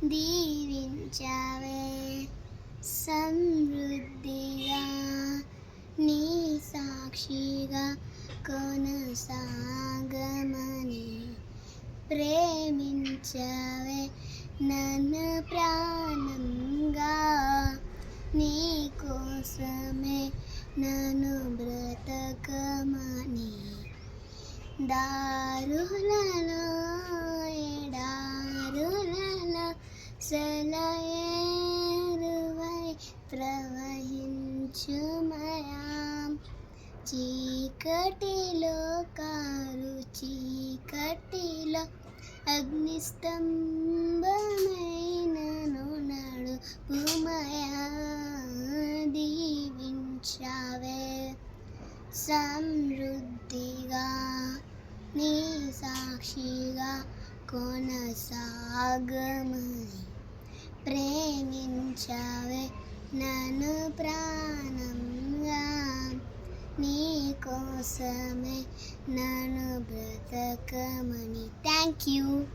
దీవించావే సమృద్ధిగా, నీ సాక్షిగా కొనసాగమని. ప్రేమించవే నన్ను ప్రాణంగా, నీ కోసమే నన్ను బ్రతకమని. దారులలో ఎడారులలో సెలయేరువై ప్రవహించుమయా. చీకటిలో కారు చీకటిలో అగ్నిస్తంభమైనను నడుపుమయా. దీవించావే సమృద్ధిగా, నీ సాక్షిగా కొనసాగమని. ప్రేమించావే నన్ను ప్రాణంగా, నీ కోసమే నన్ను బ్రతకమని. Thank you.